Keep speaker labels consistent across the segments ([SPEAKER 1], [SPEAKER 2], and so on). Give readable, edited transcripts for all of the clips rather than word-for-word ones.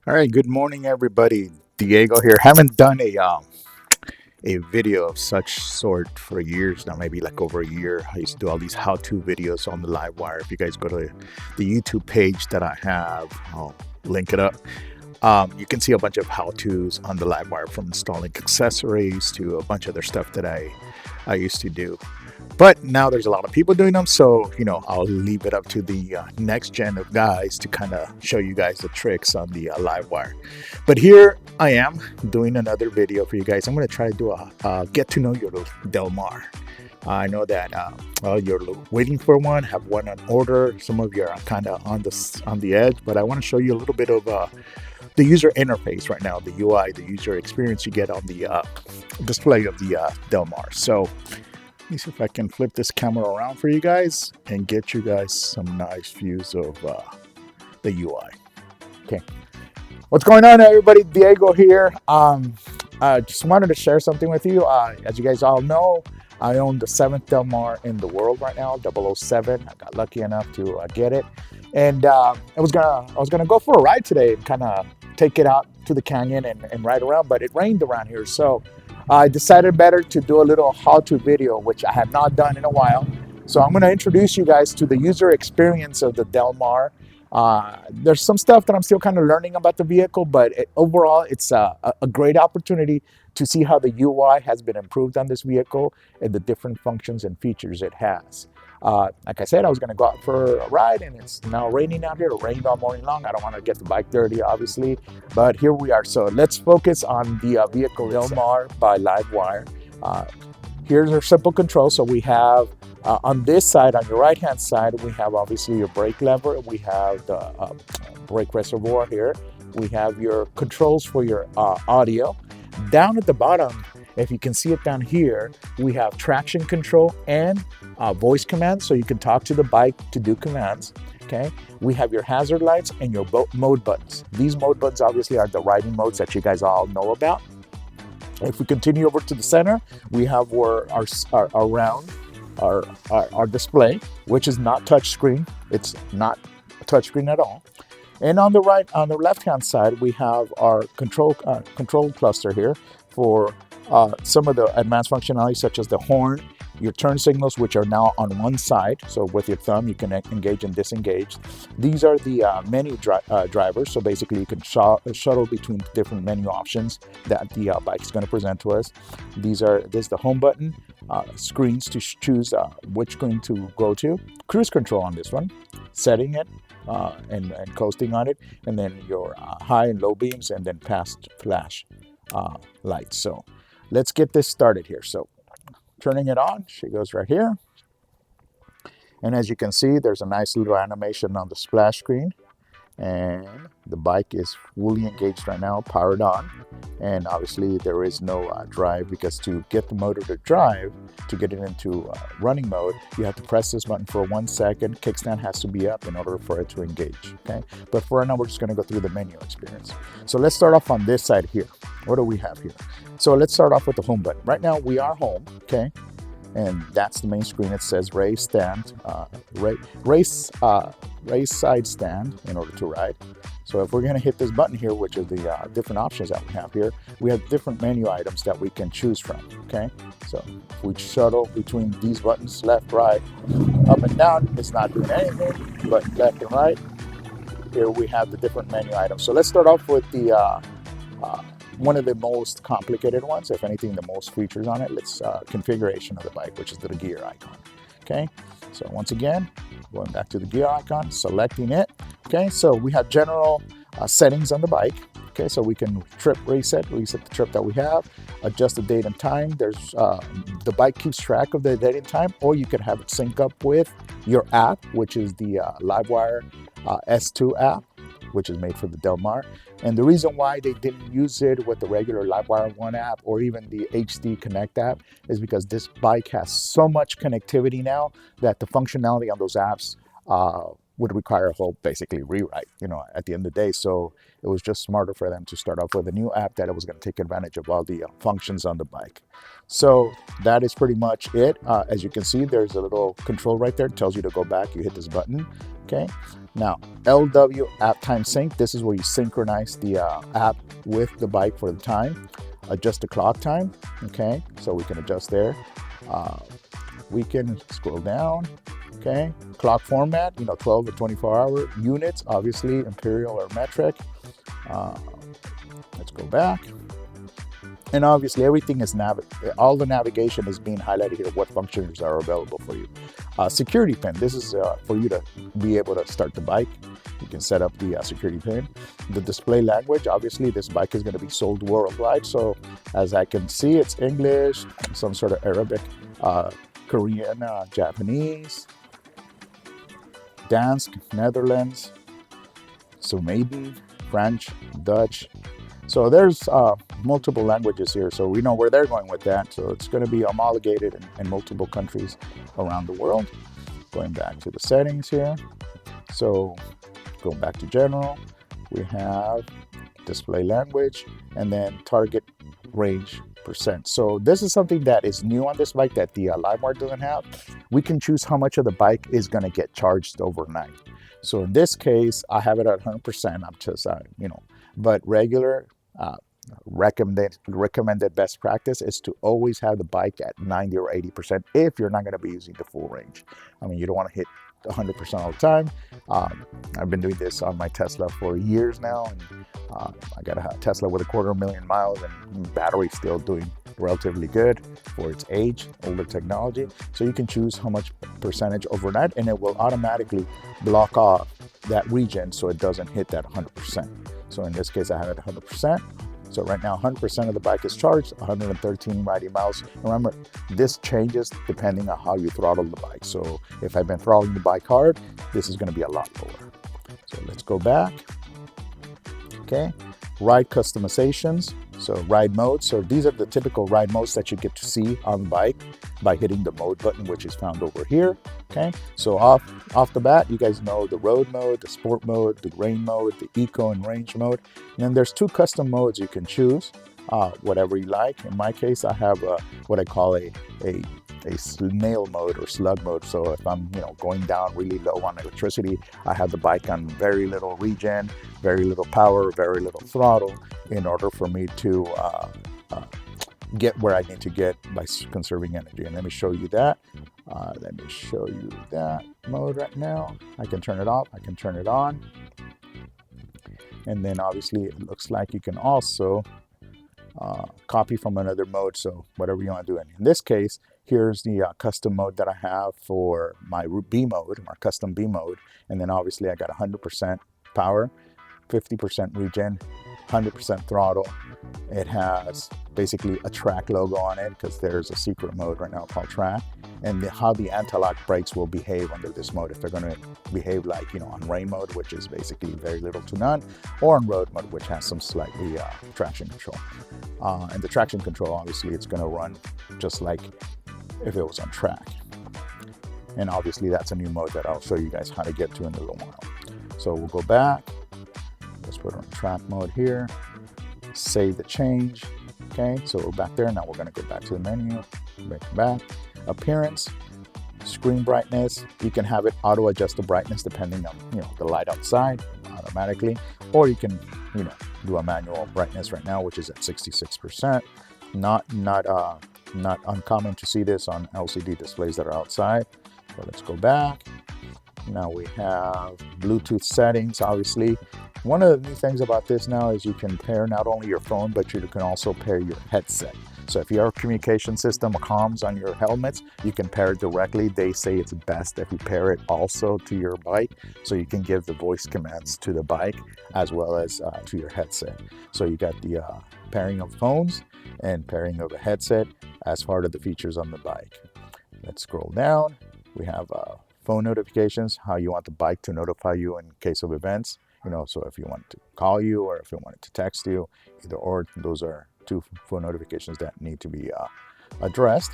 [SPEAKER 1] All right, good morning, everybody. Diego here. Haven't done a video of such sort for years now, maybe like over a year. I used to do all these how-to videos on the LiveWire. If you guys go to the YouTube page that I have, I'll link it up. You can see a bunch of how-tos on the LiveWire, from installing accessories to a bunch of other stuff that I used to do. But now there's a lot of people doing them, so I'll leave it up to the next gen of guys to kind of show you guys the tricks on the LiveWire. But here I am doing another video for you guys. I'm going to try to do a get to know your Del Mar. I know that you're waiting for one, have one on order. Some of you are kind of on the edge, but I want to show you a little bit of the user interface right now, the UI, the user experience you get on the display of the Del Mar. So let me see if I can flip this camera around for you guys and get you guys some nice views of the UI. Okay, what's going on, everybody? Diego here. I just wanted to share something with you. As you guys all know, I own the 7th Del Mar in the world right now, 007. I got lucky enough to get it, and I was gonna go for a ride today and kind of take it out to the canyon and ride around, but it rained around here, so I decided better to do a little how-to video, which I have not done in a while. So I'm going to introduce you guys to the user experience of the Del Mar. There's some stuff that I'm still kind of learning about the vehicle, but overall, it's a great opportunity to see how the UI has been improved on this vehicle and the different functions and features it has. Like I said, I was going to go out for a ride, and it's now raining out here. It rained all morning long. I don't want to get the bike dirty, obviously, but here we are. So let's focus on the vehicle Del Mar by LiveWire. Here's our simple control. So we have on this side, on your right-hand side, we have obviously your brake lever. We have the brake reservoir here. We have your controls for your audio. Down at the bottom, if you can see it down here, we have traction control and voice commands, so you can talk to the bike to do commands. Okay, we have your hazard lights and your mode buttons. These mode buttons obviously are the riding modes that you guys all know about. If we continue over to the center, we have our display, which is not touch screen. It's not a touch screen at all. And on the left-hand side, we have our control cluster here for some of the advanced functionalities, such as the horn, your turn signals, which are now on one side. So with your thumb, you can engage and disengage. These are the menu drivers. So basically, you can shuttle between different menu options that the bike is going to present to us. There's the home button, screens to choose which screen to go to, cruise control on this one, setting it, and coasting on it, and then your high and low beams, and then past flash lights. So let's get this started here. So turning it on, she goes right here. And as you can see, there's a nice little animation on the splash screen. And the bike is fully engaged right now, powered on. And obviously there is no drive, because to get the motor to drive, to get it into running mode, you have to press this button for 1 second. Kickstand has to be up in order for it to engage. Okay, but for right now, we're just going to go through the menu experience. So let's start off on this side here. What do we have here? So let's start off with the home button. Right now we are home. Okay, and that's the main screen. It says race stand, race side stand in order to ride. So if we're going to hit this button here, which is the different options that we have here, we have different menu items that we can choose from. Okay, so if we shuttle between these buttons, left, right, up and down, it's not doing anything, but left and right, here we have the different menu items. So let's start off with the one of the most complicated ones, if anything, the most features on it. Let's configuration of the bike, which is the gear icon. Okay, so once again, going back to the gear icon, selecting it. Okay, so we have general settings on the bike. Okay, so we can reset the trip that we have, adjust the date and time. There's the bike keeps track of the date and time, or you can have it sync up with your app, which is the LiveWire S2 app, which is made for the Del Mar. And the reason why they didn't use it with the regular LiveWire 1 app or even the HD Connect app is because this bike has so much connectivity now that the functionality on those apps would require a whole basically rewrite, at the end of the day. So it was just smarter for them to start off with a new app that was going to take advantage of all the functions on the bike. So that is pretty much it. As you can see, there's a little control right there. It tells you to go back. You hit this button. Okay. Now, LW app time sync. This is where you synchronize the app with the bike for the time. Adjust the clock time. Okay. So we can adjust there. We can scroll down. Okay, clock format, 12 or 24-hour units, obviously imperial or metric. Let's go back. And obviously everything is all the navigation is being highlighted here, what functions are available for you. Security pin, this is for you to be able to start the bike. You can set up the security pin. The display language, obviously this bike is going to be sold worldwide. So as I can see, it's English, some sort of Arabic, Korean, Japanese, Dansk, Netherlands, Sumaden, French, Dutch. So there's multiple languages here, so we know where they're going with that. So it's going to be homologated in multiple countries around the world. Going back to the settings here. So going back to general, we have display language and then target range percent. So this is something that is new on this bike that the LiveWire doesn't have. We can choose how much of the bike is going to get charged overnight. So in this case, I have it at 100%. I'm just, but regular recommended best practice is to always have the bike at 90 or 80% if you're not going to be using the full range. I mean, you don't want to hit 100% all the time. I've been doing this on my Tesla for years now, and I got a Tesla with 250,000 miles, and battery's still doing relatively good for its age, older technology. So you can choose how much percentage overnight, and it will automatically block off that region so it doesn't hit that 100%. So in this case, I have it 100%. So right now, 100% of the bike is charged, 113 riding miles. Remember, this changes depending on how you throttle the bike. So if I've been throttling the bike hard, this is going to be a lot lower. So let's go back. Okay, ride customizations. So ride modes. So these are the typical ride modes that you get to see on the bike by hitting the mode button, which is found over here. Okay, so off the bat, you guys know the road mode, the sport mode, the rain mode, the eco and range mode. And then there's 2 custom modes you can choose, whatever you like. In my case, I have what I call a snail mode or slug mode. So if I'm going down really low on electricity, I have the bike on very little regen, very little power, very little throttle in order for me to get where I need to get by conserving energy. And let me show you that. Let me show you that mode right now. I can turn it off, I can turn it on. And then obviously it looks like you can also copy from another mode. So whatever you want to do. And in this case, here's the custom mode that I have for my B mode, my custom B mode. And then obviously I got 100% power, 50% regen, 100% throttle. It has basically a track logo on it because there's a secret mode right now called track, and how the anti-lock brakes will behave under this mode, if they're going to behave like on rain mode, which is basically very little to none, or on road mode, which has some slightly traction control. And the traction control, obviously it's going to run just like if it was on track. And obviously that's a new mode that I'll show you guys how to get to in a little while. So we'll go back. Let's put it on track mode here. Save the change. Okay, so we're back there. Now we're going to go back to the menu. Back. Appearance, screen brightness. You can have it auto adjust the brightness depending on the light outside automatically, or you can do a manual brightness right now, which is at 66%. Not uncommon to see this on LCD displays that are outside. So let's go back. Now we have Bluetooth settings. Obviously, one of the new things about this now is you can pair not only your phone, but you can also pair your headset. So if you have a communication system or comms on your helmets, you can pair it directly. They say it's best if you pair it also to your bike, so you can give the voice commands to the bike as well as to your headset. So you got the pairing of phones and pairing of a headset as part of the features on the bike. Let's scroll down. We have phone notifications, how you want the bike to notify you in case of events. So if you want to call you or if you want it to text you, either or, those are 2 phone notifications that need to be addressed.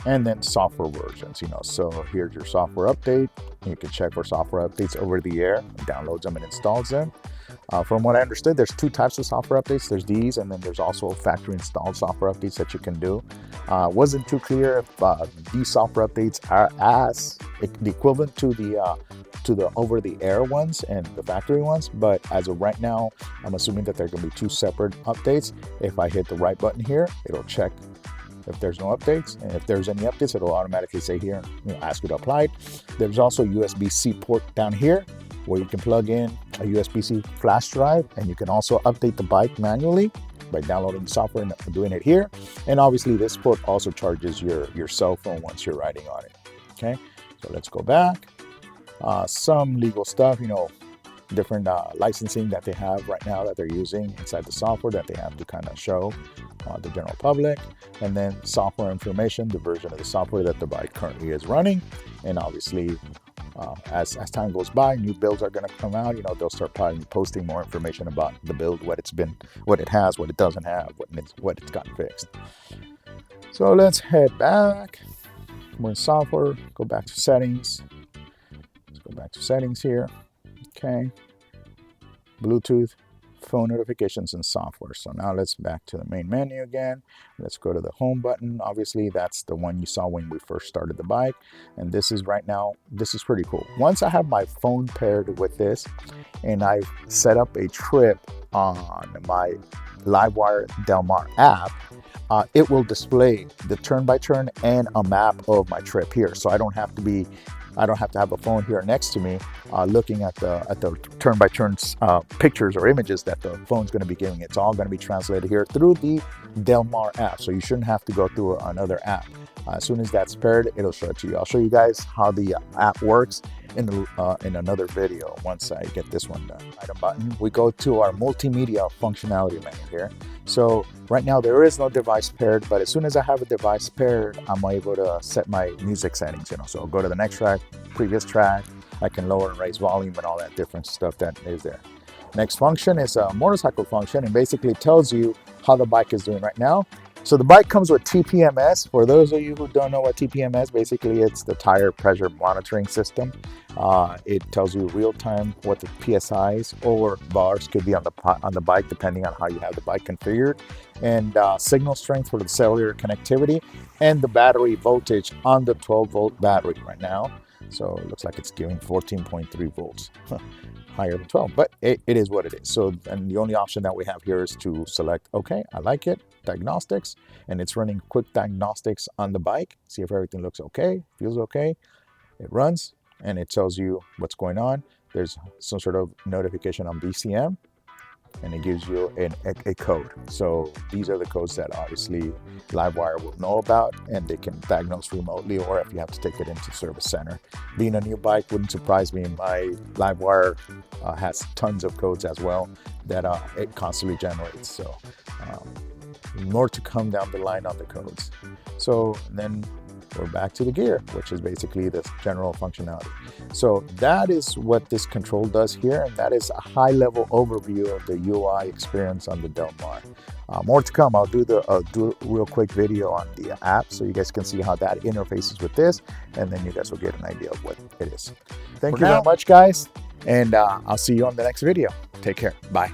[SPEAKER 1] and then software versions, so here's your software update. You can check for software updates over the air, downloads them and installs them. From what I understood, there's two types of software updates. There's these, and then there's also factory installed software updates that you can do. Wasn't too clear if these software updates are as the equivalent to the over-the-air ones and the factory ones, but as of right now, I'm assuming that they're going to be two separate updates. If I hit the right button here, it'll check if there's no updates, and if there's any updates, it'll automatically say here, ask you to apply it. There's also a USB-C port down here where you can plug in a USB-C flash drive, and you can also update the bike manually by downloading software and doing it here. And obviously this port also charges your cell phone once you're riding on it. Okay, so let's go back. Some legal stuff, different licensing that they have right now that they're using inside the software that they have to kind of show the general public, and then software information, the version of the software that the bike currently is running. And obviously as time goes by, new builds are going to come out. They'll start probably posting more information about the build, what it has, what it doesn't have, what it's gotten fixed. So let's head back. We're in software, go back to settings. Let's go back to settings here. Okay, Bluetooth, phone notifications, and software. So now let's back to the main menu again. Let's go to the home button. Obviously that's the one you saw when we first started the bike, and this is right now, this is pretty cool. Once I have my phone paired with this and I've set up a trip on my LiveWire Del Mar app, it will display the turn-by-turn and a map of my trip here. So I don't have to have a phone here next to me looking at the turn-by-turn pictures or images that the phone's going to be giving. It's all going to be translated here through the Del Mar app, so you shouldn't have to go through another app. As soon as that's paired, it'll show it to you. I'll show you guys how the app works in another video once I get this one done. Item button, we go to our multimedia functionality menu here. So right now there is no device paired, but as soon as I have a device paired, I'm able to set my music settings. So I'll go to the next track, previous track. I can lower and raise volume and all that different stuff that is there. Next function is a motorcycle function, and basically tells you how the bike is doing right now. So the bike comes with TPMS. For those of you who don't know what TPMS, basically it's the tire pressure monitoring system. It tells you real time what the PSIs or bars could be on the bike, depending on how you have the bike configured, and signal strength for the cellular connectivity, and the battery voltage on the 12-volt battery right now. So it looks like it's giving 14.3 volts. Higher than 12, but it is what it is. So, and the only option that we have here is to select, okay, I like it, diagnostics, and it's running quick diagnostics on the bike. See if everything looks okay, feels okay. It runs and it tells you what's going on. There's some sort of notification on BCM, and it gives you a code. So these are the codes that obviously LiveWire will know about, and they can diagnose remotely, or if you have to take it into service center. Being a new bike wouldn't surprise me. My LiveWire has tons of codes as well that it constantly generates. So more to come down the line on the codes. So then we're back to the gear, which is basically the general functionality. So that is what this control does here, and that is a high-level overview of the UI experience on the Del Mar. More to come. I'll do a real quick video on the app so you guys can see how that interfaces with this, and then you guys will get an idea of what it is. Thank you very much, guys, and I'll see you on the next video. Take care. Bye.